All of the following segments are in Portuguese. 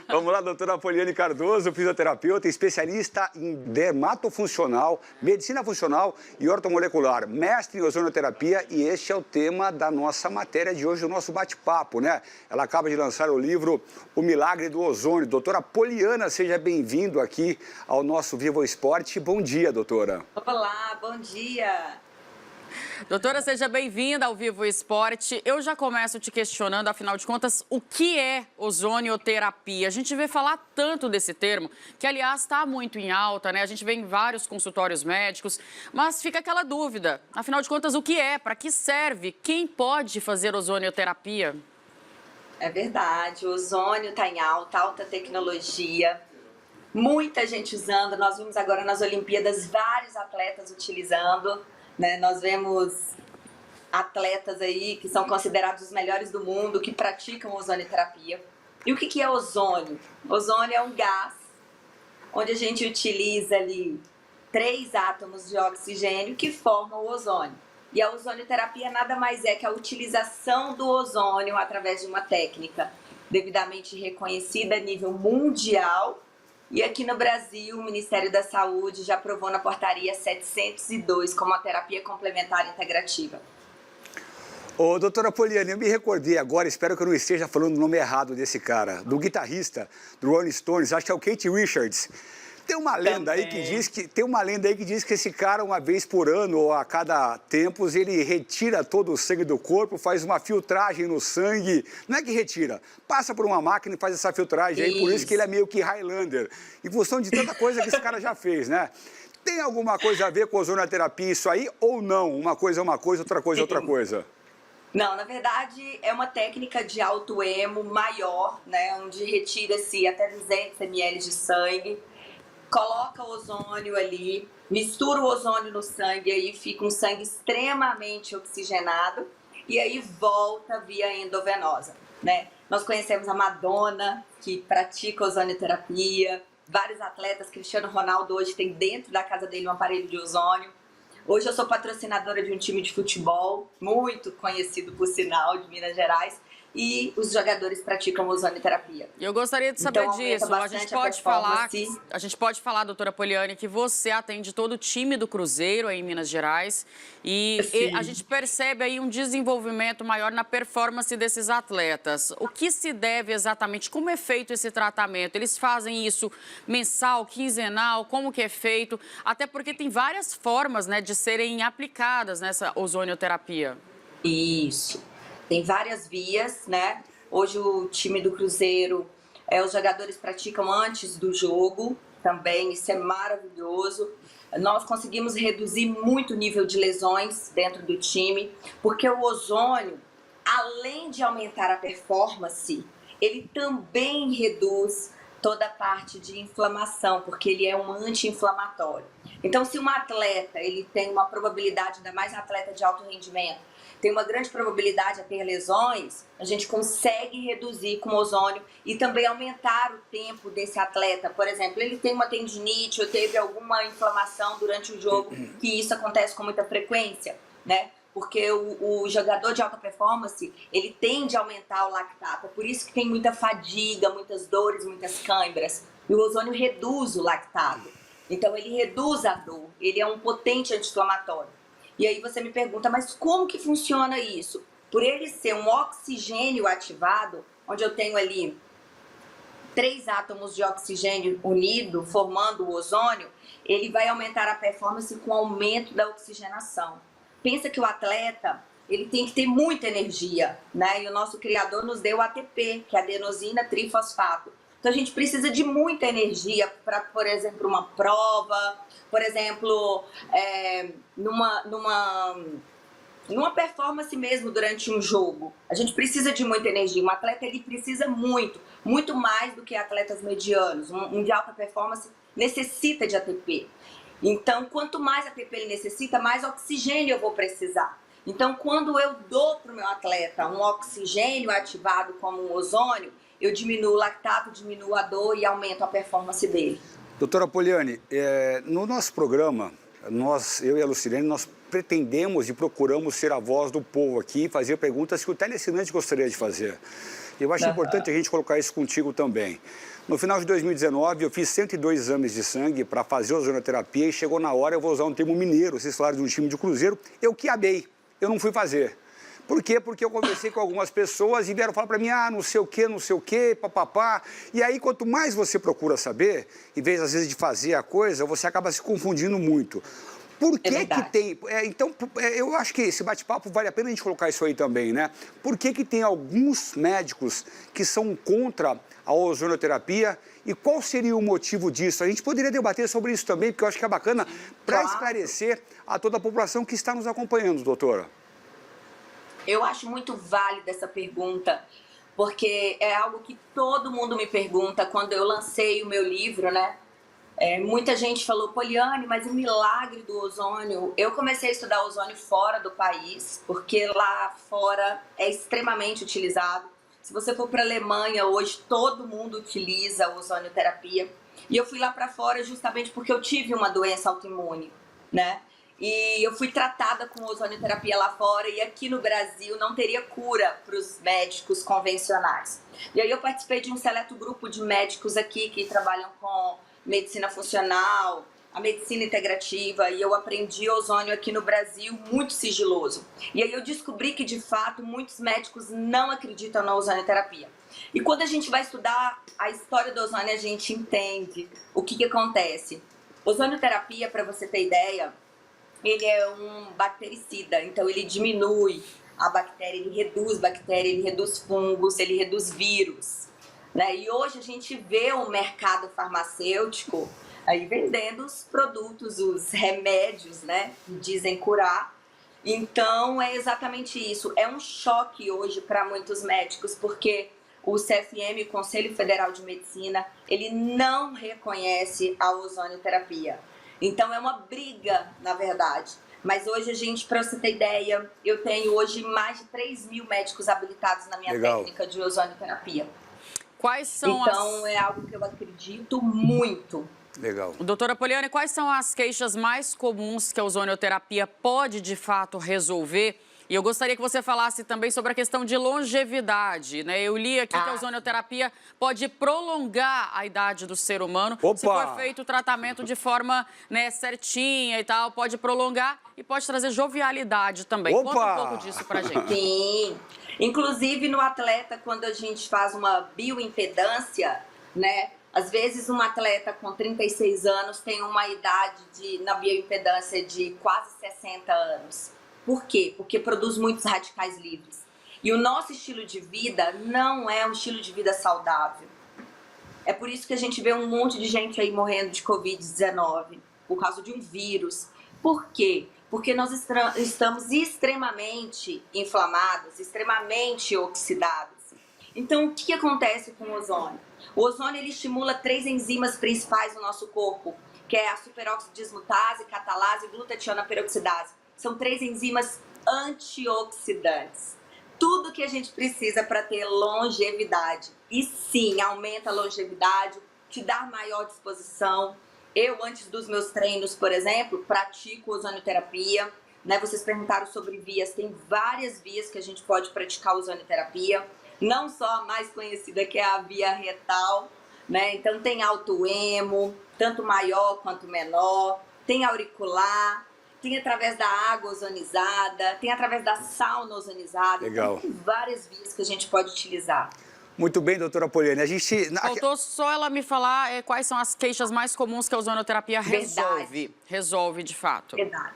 Vamos lá, doutora Poliane Cardoso, fisioterapeuta, especialista em dermatofuncional, medicina funcional e ortomolecular, mestre em ozonoterapia, e este é o tema da nossa matéria de hoje, do nosso bate-papo, né? Ela acaba de lançar o livro O Milagre do Ozônio. Doutora Poliana, seja bem-vindo aqui ao nosso Vivo Esporte. Bom dia, doutora. Olá, bom dia. Doutora, seja bem-vinda ao Vivo Esporte. Eu já começo te questionando, afinal de contas, o que é ozonioterapia? A gente vê falar tanto desse termo, que, aliás, está muito em alta, né? A gente vê em vários consultórios médicos, mas fica aquela dúvida. Afinal de contas, o que é? Para que serve? Quem pode fazer ozonioterapia? É verdade, o ozônio está em alta, alta tecnologia, muita gente usando. Nós vimos agora nas Olimpíadas vários atletas utilizando, né? Nós vemos atletas aí que são considerados os melhores do mundo, que praticam ozonioterapia. E o que é ozônio? Ozônio é um gás onde a gente utiliza ali 3 átomos de oxigênio que formam o ozônio. E a ozonioterapia nada mais é que a utilização do ozônio através de uma técnica devidamente reconhecida a nível mundial. E aqui no Brasil, o Ministério da Saúde já aprovou na portaria 702 como a terapia complementar integrativa. Ô, doutora Poliane, eu me recordei agora, espero que eu não esteja falando o nome errado desse cara, do guitarrista do Rolling Stones, acho que é o Keith Richards. Tem uma lenda aí que diz que esse cara, uma vez por ano ou a cada tempos, ele retira todo o sangue do corpo, faz uma filtragem no sangue. Não é que retira, passa por uma máquina e faz essa filtragem aí, por isso que ele é meio que Highlander. Em função de tanta coisa que esse cara já fez, né? Tem alguma coisa a ver com a ozonoterapia isso aí ou não? Uma coisa é uma coisa, outra coisa é outra coisa? Não, na verdade é uma técnica de autoemo maior, né? Onde retira-se até 200 ml de sangue. Coloca o ozônio ali, mistura o ozônio no sangue, aí fica um sangue extremamente oxigenado e aí volta via endovenosa, né? Nós conhecemos a Madonna, que pratica ozonioterapia, vários atletas, Cristiano Ronaldo hoje tem dentro da casa dele um aparelho de ozônio. Hoje eu sou patrocinadora de um time de futebol, muito conhecido por sinal, de Minas Gerais, e os jogadores praticam ozonioterapia. Eu gostaria de saber disso. A gente pode falar, doutora Poliane, que você atende todo o time do Cruzeiro aí em Minas Gerais e a gente percebe aí um desenvolvimento maior na performance desses atletas. O que se deve exatamente? Como é feito esse tratamento? Eles fazem isso mensal, quinzenal? Como que é feito? Até porque tem várias formas, né, de serem aplicadas nessa ozonioterapia. Isso. Tem várias vias, né? Hoje o time do Cruzeiro, os jogadores praticam antes do jogo também, isso é maravilhoso. Nós conseguimos reduzir muito o nível de lesões dentro do time, porque o ozônio, além de aumentar a performance, ele também reduz toda a parte de inflamação, porque ele é um anti-inflamatório. Então, se um atleta, ele tem uma probabilidade, ainda mais um atleta de alto rendimento, tem uma grande probabilidade a ter lesões, a gente consegue reduzir com ozônio e também aumentar o tempo desse atleta. Por exemplo, ele tem uma tendinite ou teve alguma inflamação durante o jogo, que isso acontece com muita frequência, né? Porque o jogador de alta performance, ele tende a aumentar o lactato. É por isso que tem muita fadiga, muitas dores, muitas câimbras. E o ozônio reduz o lactato. Então, ele reduz a dor. Ele é um potente anti-inflamatório. E aí você me pergunta, mas como que funciona isso? Por ele ser um oxigênio ativado, onde eu tenho ali 3 átomos de oxigênio unido, formando o ozônio, ele vai aumentar a performance com o aumento da oxigenação. Pensa que o atleta, ele tem que ter muita energia, né? E o nosso criador nos deu ATP, que é adenosina trifosfato. Então a gente precisa de muita energia para, por exemplo, uma prova, por exemplo, numa performance mesmo durante um jogo. A gente precisa de muita energia. Um atleta, ele precisa muito mais do que atletas medianos. Um de alta performance necessita de ATP. Então, quanto mais ATP ele necessita, mais oxigênio eu vou precisar. Então, quando eu dou para o meu atleta um oxigênio ativado como um ozônio, eu diminuo o lactato, diminuo a dor e aumento a performance dele. Doutora Poliane, no nosso programa, eu e a Lucilene, nós pretendemos e procuramos ser a voz do povo aqui e fazer perguntas que o teleassinante gostaria de fazer. Eu acho importante a gente colocar isso contigo também. No final de 2019, eu fiz 102 exames de sangue para fazer ozonoterapia e chegou na hora, eu vou usar um termo mineiro, vocês falaram de um time de Cruzeiro, eu quiabei, eu não fui fazer. Por quê? Porque eu conversei com algumas pessoas e vieram falar para mim, não sei o quê, papapá. E aí, quanto mais você procura saber, em vez, às vezes, de fazer a coisa, você acaba se confundindo muito. Por que que tem... Então, eu acho que esse bate-papo vale a pena a gente colocar isso aí também, né? Por que que tem alguns médicos que são contra a ozonoterapia e qual seria o motivo disso? A gente poderia debater sobre isso também, porque eu acho que é bacana para esclarecer a toda a população que está nos acompanhando, doutora. Eu acho muito válida essa pergunta, porque é algo que todo mundo me pergunta quando eu lancei o meu livro, né? Muita gente falou, Poliane, mas o milagre do ozônio... Eu comecei a estudar ozônio fora do país, porque lá fora é extremamente utilizado. Se você for para a Alemanha hoje, todo mundo utiliza a ozonioterapia. E eu fui lá para fora justamente porque eu tive uma doença autoimune, né? E eu fui tratada com ozonioterapia lá fora e aqui no Brasil não teria cura para os médicos convencionais. E aí eu participei de um seleto grupo de médicos aqui que trabalham com medicina funcional, a medicina integrativa, e eu aprendi ozônio aqui no Brasil muito sigiloso. E aí eu descobri que, de fato, muitos médicos não acreditam na ozonioterapia. E quando a gente vai estudar a história do ozônio, a gente entende o que acontece. Ozonioterapia, para você ter ideia, ele é um bactericida, então ele diminui a bactéria, ele reduz bactéria, ele reduz fungos, ele reduz vírus, né? E hoje a gente vê o mercado farmacêutico aí vendendo os produtos, os remédios, né, que dizem curar. Então é exatamente isso, é um choque hoje para muitos médicos, porque o CFM, o Conselho Federal de Medicina, ele não reconhece a ozonioterapia. Então é uma briga, na verdade. Mas hoje a gente, para você ter ideia, eu tenho hoje mais de 3 mil médicos habilitados na minha técnica de ozonioterapia. Quais são então é algo que eu acredito muito. Legal. Doutora Poliane, quais são as queixas mais comuns que a ozonioterapia pode, de fato, resolver? E eu gostaria que você falasse também sobre a questão de longevidade, né? Eu li aqui que a ozonioterapia pode prolongar a idade do ser humano. Opa! Se for feito o tratamento de forma, né, certinha e tal, pode prolongar e pode trazer jovialidade também. Opa! Conta um pouco disso pra gente. Sim. Inclusive no atleta, quando a gente faz uma bioimpedância, né? Às vezes um atleta com 36 anos tem uma idade na bioimpedância de quase 60 anos. Por quê? Porque produz muitos radicais livres. E o nosso estilo de vida não é um estilo de vida saudável. É por isso que a gente vê um monte de gente aí morrendo de Covid-19, por causa de um vírus. Por quê? Porque nós estamos extremamente inflamados, extremamente oxidados. Então, o que acontece com o ozônio? O ozônio ele estimula 3 enzimas principais no nosso corpo, que é a superoxidismutase, catalase e glutationa peroxidase. São 3 enzimas antioxidantes. Tudo que a gente precisa para ter longevidade. E sim, aumenta a longevidade, te dá maior disposição. Eu, antes dos meus treinos, por exemplo, pratico ozonioterapia. Né? Vocês perguntaram sobre vias. Tem várias vias que a gente pode praticar ozonioterapia. Não só a mais conhecida, que é a via retal. Né? Então, tem autoemo, tanto maior quanto menor. Tem auricular. Tem através da água ozonizada, tem através da sauna ozonizada. Legal. Então, tem várias vias que a gente pode utilizar. Muito bem, doutora Poliane. A gente... Faltou só ela me falar quais são as queixas mais comuns que a ozonoterapia resolve. Resolve, de fato. Verdade.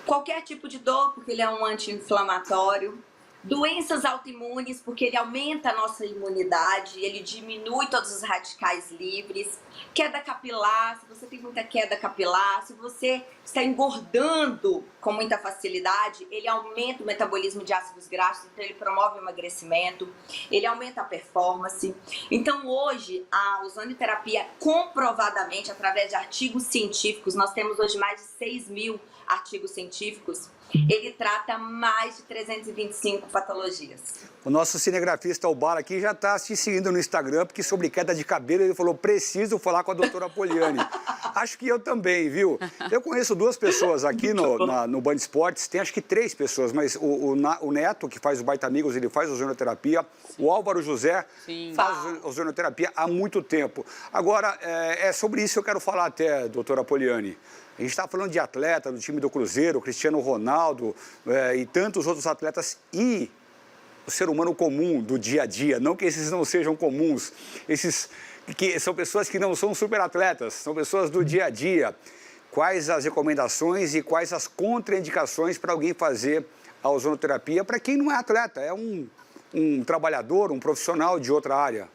Qualquer tipo de dor, porque ele é um anti-inflamatório. Doenças autoimunes, porque ele aumenta a nossa imunidade, ele diminui todos os radicais livres. Queda capilar, se você tem muita queda capilar, se você está engordando com muita facilidade, ele aumenta o metabolismo de ácidos graxos, então ele promove o emagrecimento, ele aumenta a performance. Então hoje, a ozonioterapia, comprovadamente, através de artigos científicos, nós temos hoje mais de 6 mil artigos científicos, ele trata mais de 325 patologias. O nosso cinegrafista Obara aqui já está te seguindo no Instagram, porque sobre queda de cabelo ele falou, preciso falar com a doutora Poliani. Acho que eu também, viu? Eu conheço 2 pessoas aqui no Band Esportes, tem acho que 3 pessoas, mas o Neto, que faz o Baita Amigos, ele faz ozonioterapia, o Álvaro José faz ozonioterapia há muito tempo. Agora, é sobre isso que eu quero falar até, doutora Poliani. A gente está falando de atleta, do time do Cruzeiro, Cristiano Ronaldo e tantos outros atletas e o ser humano comum do dia a dia, não que esses não sejam comuns, esses que são pessoas que não são superatletas, são pessoas do dia a dia. Quais as recomendações e quais as contraindicações para alguém fazer a ozonoterapia para quem não é atleta, é um trabalhador, um profissional de outra área?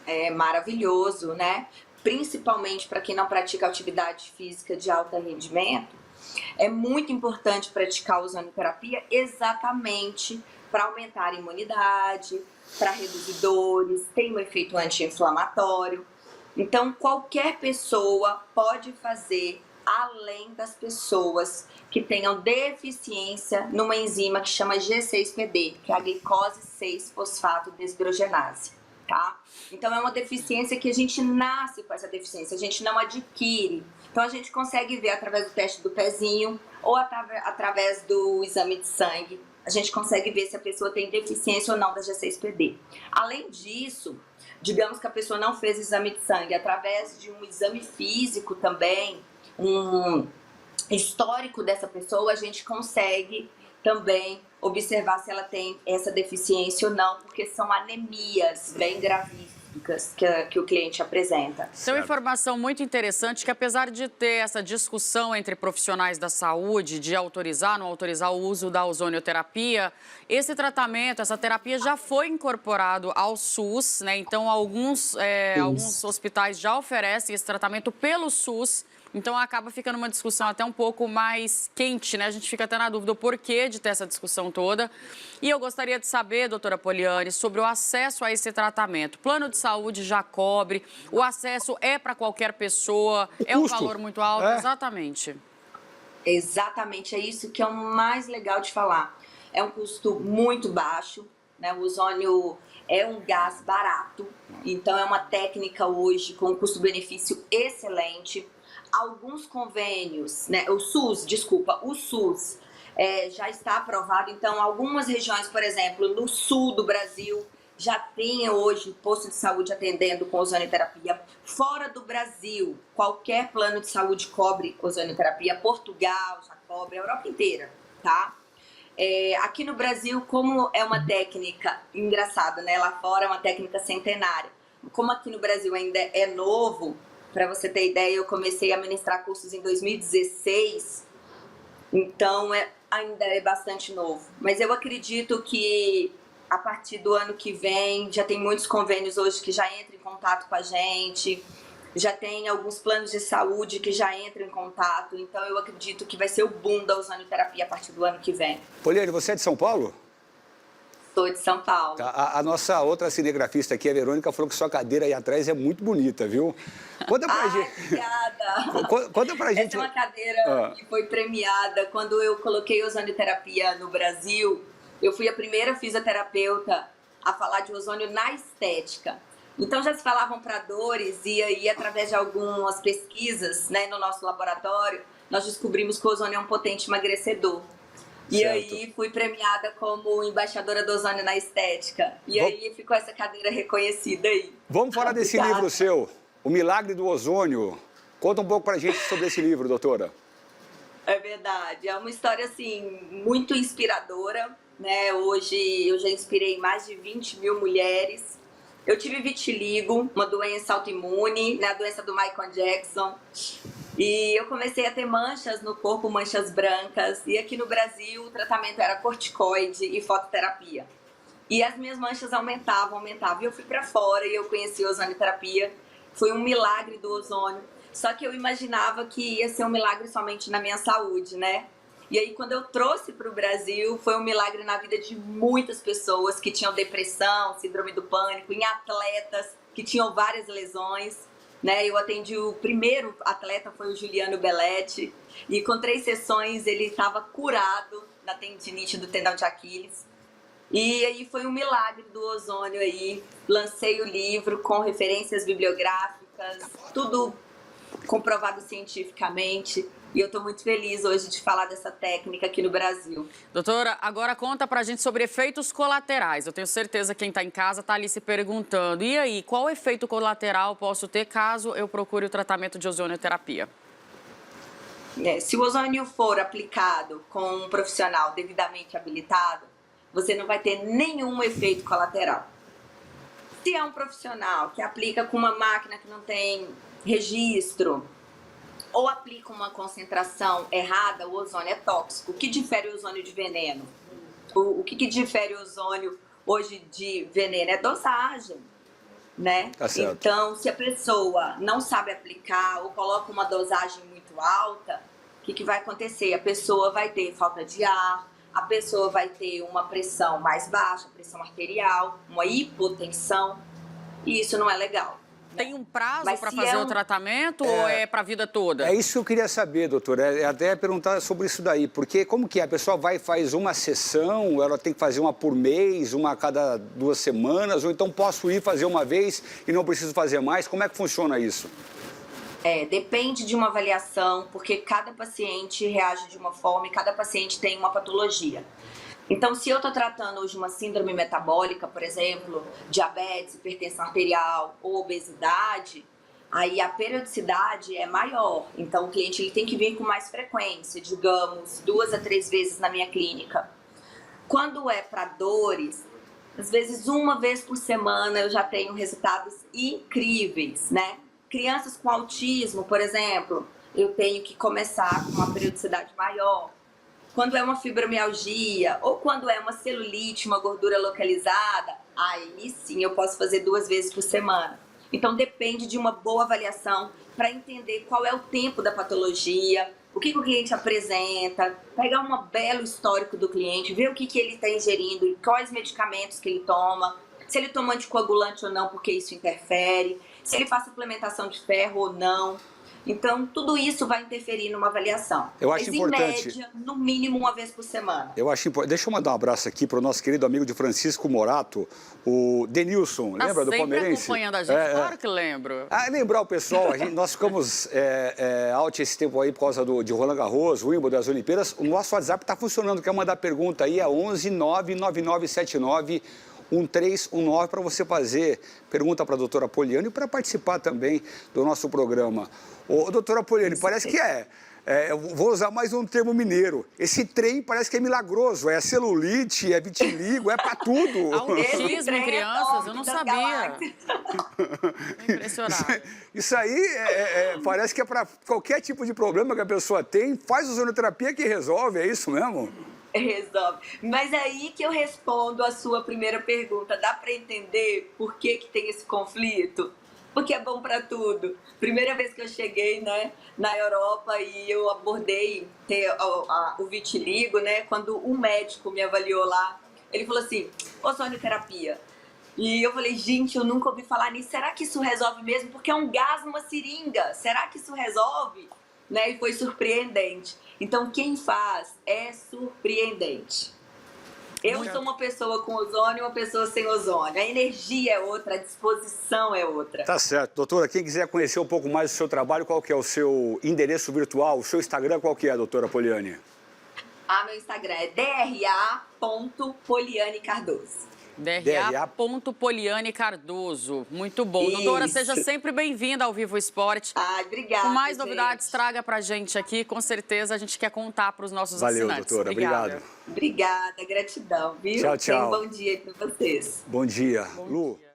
É maravilhoso, né? Principalmente para quem não pratica atividade física de alto rendimento, é muito importante praticar a ozonoterapia exatamente para aumentar a imunidade, para reduzir dores, tem um efeito anti-inflamatório. Então, qualquer pessoa pode fazer, além das pessoas que tenham deficiência numa enzima que chama G6PD, que é a glicose 6-fosfato deshidrogenase, tá? Então, é uma deficiência que a gente nasce com essa deficiência, a gente não adquire. Então, a gente consegue ver através do teste do pezinho ou através do exame de sangue. A gente consegue ver se a pessoa tem deficiência ou não da G6PD. Além disso, digamos que a pessoa não fez exame de sangue, através de um exame físico também, um histórico dessa pessoa, a gente consegue também observar se ela tem essa deficiência ou não, porque são anemias bem gravíssimas que o cliente apresenta. Isso é uma informação muito interessante que, apesar de ter essa discussão entre profissionais da saúde de autorizar, não autorizar o uso da ozonioterapia, esse tratamento, essa terapia já foi incorporado ao SUS, né? Então, alguns hospitais já oferecem esse tratamento pelo SUS. Então, acaba ficando uma discussão até um pouco mais quente, né? A gente fica até na dúvida o porquê de ter essa discussão toda. E eu gostaria de saber, doutora Poliani, sobre o acesso a esse tratamento. O plano de saúde já cobre, o acesso é para qualquer pessoa, é um valor muito alto? Exatamente. Exatamente, é isso que é o mais legal de falar. É um custo muito baixo, né? O ozônio é um gás barato, então é uma técnica hoje com um custo-benefício excelente. Alguns convênios, né, o SUS já está aprovado, então algumas regiões, por exemplo, no sul do Brasil, já tem hoje posto de saúde atendendo com ozonioterapia. Fora do Brasil, qualquer plano de saúde cobre ozonioterapia, Portugal já cobre, a Europa inteira, tá? Aqui no Brasil, como é uma técnica engraçada, né, lá fora é uma técnica centenária, como aqui no Brasil ainda é novo. Para você ter ideia, eu comecei a ministrar cursos em 2016, então ainda é bastante novo. Mas eu acredito que a partir do ano que vem, já tem muitos convênios hoje que já entram em contato com a gente, já tem alguns planos de saúde que já entram em contato, então eu acredito que vai ser o boom da ozonioterapia a partir do ano que vem. Poliani, você é de São Paulo? Sou de São Paulo. Tá, a nossa outra cinegrafista aqui, a Verônica, falou que sua cadeira aí atrás é muito bonita, viu? Conta pra gente. Obrigada. Conta pra gente. Essa é uma cadeira que foi premiada. Quando eu coloquei ozonioterapia no Brasil, eu fui a primeira fisioterapeuta a falar de ozônio na estética. Então já se falavam para dores e aí, através de algumas pesquisas, né, no nosso laboratório, nós descobrimos que o ozônio é um potente emagrecedor. E aí fui premiada como embaixadora do ozônio na estética. E aí ficou essa cadeira reconhecida aí. Vamos falar desse livro seu, O Milagre do Ozônio. Conta um pouco pra gente sobre esse livro, doutora. É verdade. É uma história, assim, muito inspiradora, né? Hoje eu já inspirei mais de 20 mil mulheres. Eu tive vitiligo, uma doença autoimune, né? A doença do Michael Jackson. E eu comecei a ter manchas no corpo, manchas brancas. E aqui no Brasil o tratamento era corticoide e fototerapia. E as minhas manchas aumentavam. E eu fui para fora e eu conheci a ozonioterapia. Foi um milagre do ozônio. Só que eu imaginava que ia ser um milagre somente na minha saúde, né? E aí quando eu trouxe para o Brasil, foi um milagre na vida de muitas pessoas que tinham depressão, síndrome do pânico, em atletas que tinham várias lesões. Né, eu atendi o primeiro atleta, foi o Juliano Belletti, e com 3 sessões ele estava curado da tendinite do tendão de Aquiles. E aí foi um milagre do ozônio aí. Lancei o livro com referências bibliográficas, tudo comprovado cientificamente. E eu estou muito feliz hoje de falar dessa técnica aqui no Brasil. Doutora, agora conta pra gente sobre efeitos colaterais. Eu tenho certeza que quem está em casa está ali se perguntando. E aí, qual efeito colateral posso ter caso eu procure o tratamento de ozonioterapia? Se o ozônio for aplicado com um profissional devidamente habilitado, você não vai ter nenhum efeito colateral. Se é um profissional que aplica com uma máquina que não tem registro ou aplica uma concentração errada, o ozônio é tóxico. O que difere o ozônio de veneno? O que difere o ozônio hoje de veneno? É dosagem, né? Tá certo. Então, se a pessoa não sabe aplicar ou coloca uma dosagem muito alta, o que vai acontecer? A pessoa vai ter falta de ar, a pessoa vai ter uma pressão mais baixa, pressão arterial, uma hipotensão, e isso não é legal. Tem um prazo para se fazer o tratamento ou é para a vida toda? É isso que eu queria saber, doutora. Até perguntar sobre isso daí. Porque como que é? A pessoa vai e faz uma sessão, ela tem que fazer uma por mês, uma a cada 2 semanas, ou então posso ir fazer uma vez e não preciso fazer mais? Como é que funciona isso? Depende de uma avaliação, porque cada paciente reage de uma forma e cada paciente tem uma patologia. Então, se eu estou tratando hoje uma síndrome metabólica, por exemplo, diabetes, hipertensão arterial ou obesidade, aí a periodicidade é maior. Então, o cliente ele tem que vir com mais frequência, digamos, 2 a 3 vezes na minha clínica. Quando é para dores, às vezes 1 vez por semana eu já tenho resultados incríveis, né? Crianças com autismo, por exemplo, eu tenho que começar com uma periodicidade maior. Quando é uma fibromialgia ou quando é uma celulite, uma gordura localizada, aí sim eu posso fazer 2 vezes por semana. Então depende de uma boa avaliação para entender qual é o tempo da patologia, o que o cliente apresenta, pegar um belo histórico do cliente, ver o que ele está ingerindo e quais medicamentos que ele toma, se ele toma anticoagulante ou não, porque isso interfere, se ele faz suplementação de ferro ou não. Então, tudo isso vai interferir numa avaliação. Eu acho Mas, importante. em média, no mínimo 1 vez por semana. Eu acho importante. Deixa eu mandar um abraço aqui para o nosso querido amigo de Francisco Morato, o Denilson. Lembra do Palmeirense? Acompanhando a gente, claro que lembro. Lembrar o pessoal, nós ficamos out esse tempo aí por causa de Roland Garros, Wimbledon, das Olimpíadas. O nosso WhatsApp está funcionando. Quer mandar pergunta aí? É 11 99979 1319 para você fazer pergunta para a doutora Poliane e para participar também do nosso programa. Ô, doutora Poliane, parece que eu vou usar mais um termo mineiro. Esse trem parece que é milagroso, é celulite, é vitiligo, é para tudo. Autismo em crianças, eu não sabia. Impressionante. Isso aí parece que é para qualquer tipo de problema que a pessoa tem, faz ozonioterapia que resolve, é isso mesmo? Resolve. Mas aí que eu respondo a sua primeira pergunta. Dá para entender por que tem esse conflito? Porque é bom para tudo. Primeira vez que eu cheguei, né, na Europa e eu abordei o vitiligo, né, quando um médico me avaliou lá, ele falou assim, ozonioterapia. E eu falei, gente, eu nunca ouvi falar nisso. Será que isso resolve mesmo? Porque é um gás numa seringa. Será que isso resolve? Né? E foi surpreendente. Então, quem faz é surpreendente. Eu sou uma pessoa com ozônio e uma pessoa sem ozônio. A energia é outra, a disposição é outra. Tá certo. Doutora, quem quiser conhecer um pouco mais do seu trabalho, qual que é o seu endereço virtual, o seu Instagram, qual que é, doutora Poliane? Meu Instagram é dra.polianecardoso. dra.Poliane Cardoso. Muito bom. Isso. Doutora, seja sempre bem-vinda ao Vivo Esporte. Obrigada, com mais novidades, traga pra gente aqui. Com certeza a gente quer contar para os nossos assinantes. Valeu, doutora. Obrigado. Obrigada, gratidão, viu? Tchau, tchau. Tenha um bom dia para vocês. Bom dia. Lu.